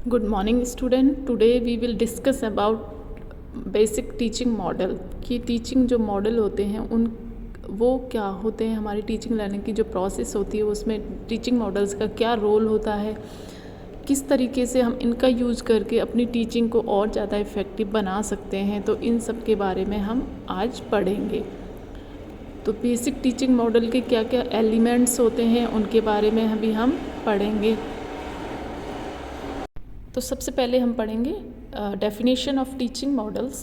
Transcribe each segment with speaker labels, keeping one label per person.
Speaker 1: Good morning student. Today we will discuss about basic teaching model कि teaching जो model होते हैं उन वो क्या होते हैं, हमारी टीचिंग लर्निंग की जो प्रोसेस होती है उसमें टीचिंग मॉडल्स का क्या रोल होता है, किस तरीके से हम इनका यूज़ करके अपनी टीचिंग को और ज़्यादा इफ़ेक्टिव बना सकते हैं। तो इन सब के बारे में हम आज पढ़ेंगे। तो बेसिक टीचिंग मॉडल के क्या क्या एलिमेंट्स होते हैं उनके बारे में अभी हम पढ़ेंगे। तो सबसे पहले हम पढ़ेंगे definition of teaching models.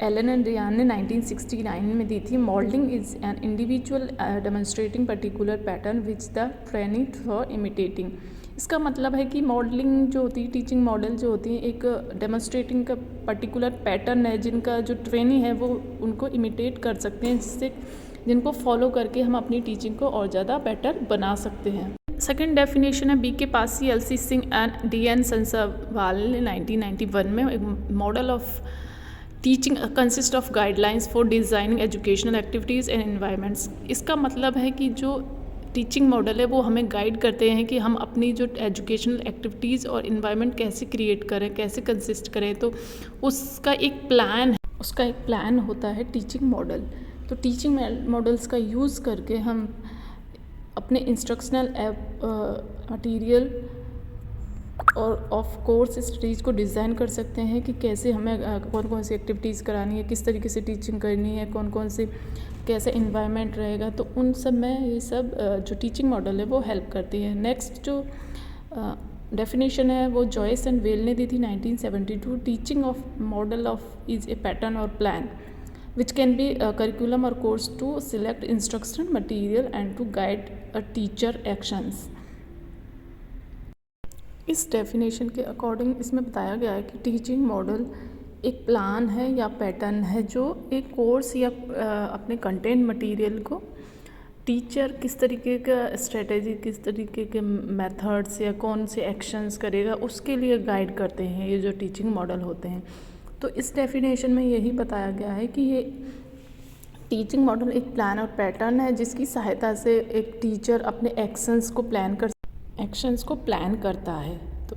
Speaker 1: Allen and Ryan ने 1969 में दी थी। Modelling is an individual demonstrating particular pattern which the training for imitating. इसका मतलब है कि मॉडलिंग जो होती है, टीचिंग मॉडल जो होती है, एक डेमोन्स्ट्रेटिंग का पर्टिकुलर पैटर्न है जिनका जो ट्रेनी है वो उनको इमिटेट कर सकते हैं, जिनको फॉलो करके हम अपनी टीचिंग को और ज़्यादा बेटर बना सकते हैं। सेकेंड डेफिनेशन है B K Pasi, L C Singh and D N Sanswal ने 1991 में एक model of teaching consist of guidelines for designing educational activities and environments. इसका मतलब है कि जो टीचिंग मॉडल है वो हमें गाइड करते हैं कि हम अपनी जो एजुकेशनल एक्टिविटीज़ और इन्वायरमेंट कैसे क्रिएट करें, कैसे कंसिस्ट करें। तो उसका एक प्लान होता है टीचिंग मॉडल। तो टीचिंग मॉडल्स का यूज़ करके हम अपने इंस्ट्रक्शनल मटीरियल और ऑफ कोर्स स्टडीज़ को डिज़ाइन कर सकते हैं कि कैसे हमें कौन कौन सी एक्टिविटीज़ करानी है, किस तरीके से टीचिंग करनी है, कौन कौन से कैसा इन्वायरमेंट रहेगा। तो उन सब में ये सब जो टीचिंग मॉडल है वो हेल्प करती है। नेक्स्ट जो डेफिनेशन है वो जॉयस एंड वेल ने दी थी 1972। Teaching of model of is a pattern और plan which can be a curriculum or course to select instructional material and to guide a teacher actions। इस definition के according इसमें बताया गया है कि टीचिंग मॉडल एक प्लान है या पैटर्न है जो एक कोर्स या अपने कंटेंट मटेरियल को टीचर किस तरीके का स्ट्रेटेजी, किस तरीके के मेथड्स या कौन से एक्शंस करेगा उसके लिए गाइड करते हैं ये जो टीचिंग मॉडल होते हैं। तो इस डेफिनेशन में यही बताया गया है कि ये टीचिंग मॉडल एक प्लान और पैटर्न है जिसकी सहायता से एक टीचर अपने एक्शंस को प्लान करता है। तो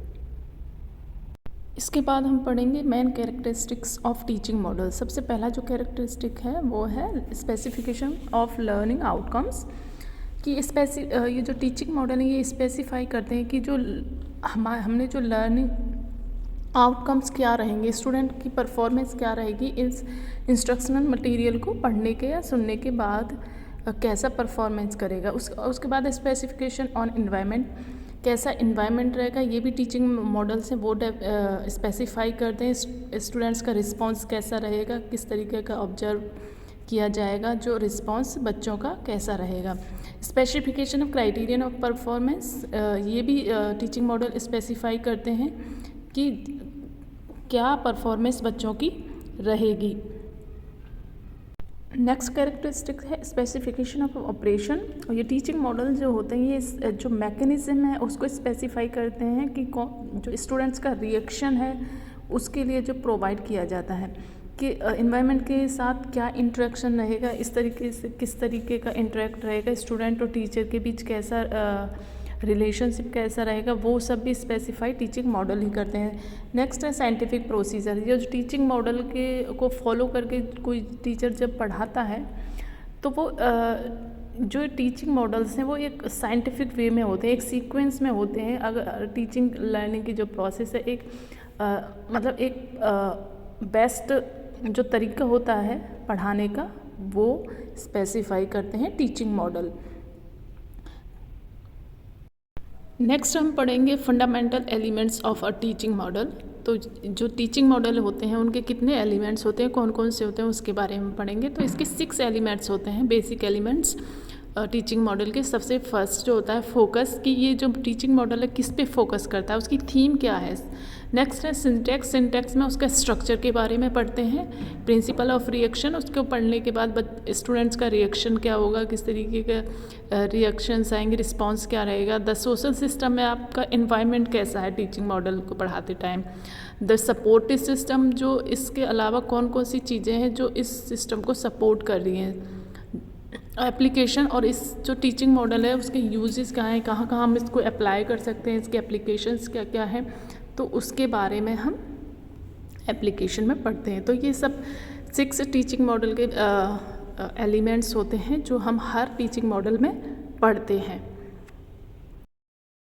Speaker 1: इसके बाद हम पढ़ेंगे main characteristics of teaching model. सबसे पहला जो कैरेक्टरिस्टिक है वो है स्पेसिफिकेशन ऑफ लर्निंग आउटकम्स। कि ये जो टीचिंग मॉडल है ये स्पेसिफाई करते हैं कि जो हमने जो लर्निंग आउटकम्स क्या रहेंगे, स्टूडेंट की परफॉर्मेंस क्या रहेगी इस इंस्ट्रक्शनल मटेरियल को पढ़ने के या सुनने के बाद कैसा परफॉर्मेंस करेगा। उसके बाद स्पेसिफिकेशन ऑन एनवायरनमेंट, कैसा एनवायरनमेंट रहेगा ये भी टीचिंग मॉडल से वो स्पेसिफाई करते हैं। स्टूडेंट्स का रिस्पांस कैसा रहेगा, किस तरीके का ऑब्जर्व किया जाएगा, जो रिस्पांस बच्चों का कैसा रहेगा। Specification of criterion of performance, ये भी टीचिंग मॉडल स्पेसिफाई करते हैं कि क्या परफॉर्मेंस बच्चों की रहेगी। नेक्स्ट कैरेक्टरिस्टिक है स्पेसिफिकेशन ऑफ ऑपरेशन। और ये टीचिंग मॉडल जो होते हैं ये जो मैकेनिज़्म है उसको स्पेसिफाई करते हैं कि जो स्टूडेंट्स का रिएक्शन है उसके लिए जो प्रोवाइड किया जाता है कि इन्वायरमेंट के साथ क्या इंटरेक्शन रहेगा, इस तरीके से किस तरीके का इंटरेक्ट रहेगा, स्टूडेंट और टीचर के बीच कैसा रिलेशनशिप कैसा रहेगा, वो सब भी स्पेसिफाई टीचिंग मॉडल ही करते हैं। नेक्स्ट है साइंटिफिक प्रोसीजर। ये जो टीचिंग मॉडल को फॉलो करके कोई टीचर जब पढ़ाता है तो वो जो टीचिंग मॉडल्स हैं वो एक साइंटिफिक वे में होते हैं, एक सीक्वेंस में होते हैं। अगर टीचिंग लर्निंग की जो प्रोसेस है एक मतलब एक बेस्ट जो तरीका होता है पढ़ाने का वो स्पेसिफाई करते हैं टीचिंग मॉडल। नेक्स्ट हम पढ़ेंगे fundamental elements of a teaching model. तो जो टीचिंग मॉडल होते हैं उनके कितने एलिमेंट्स होते हैं, कौन कौन से होते हैं उसके बारे में पढ़ेंगे। तो इसके 6 एलिमेंट्स होते हैं, बेसिक एलिमेंट्स टीचिंग मॉडल के। सबसे फर्स्ट जो होता है फोकस, कि ये जो टीचिंग मॉडल है किस पे फोकस करता है, उसकी थीम क्या है। नेक्स्ट है सिंटैक्स। सिंटैक्स में उसका स्ट्रक्चर के बारे में पढ़ते हैं। प्रिंसिपल ऑफ रिएक्शन, उसको पढ़ने के बाद स्टूडेंट्स का रिएक्शन क्या होगा, किस तरीके का रिएक्शंस आएंगे, रिस्पांस क्या रहेगा। द सोशल सिस्टम में आपका एनवायरनमेंट कैसा है टीचिंग मॉडल को पढ़ाते टाइम। द सपोर्टिव सिस्टम, जो इसके अलावा कौन कौन सी चीज़ें हैं जो इस सिस्टम को सपोर्ट कर रही हैं। एप्लीकेशन, और इस जो टीचिंग मॉडल है उसके यूजेस क्या हैं, कहाँ कहाँ हम इसको अप्लाई कर सकते हैं, इसके एप्लीकेशंस क्या क्या हैं। तो उसके बारे में हम एप्लीकेशन में पढ़ते हैं। तो ये सब 6 टीचिंग मॉडल के एलिमेंट्स होते हैं जो हम हर टीचिंग मॉडल में पढ़ते हैं।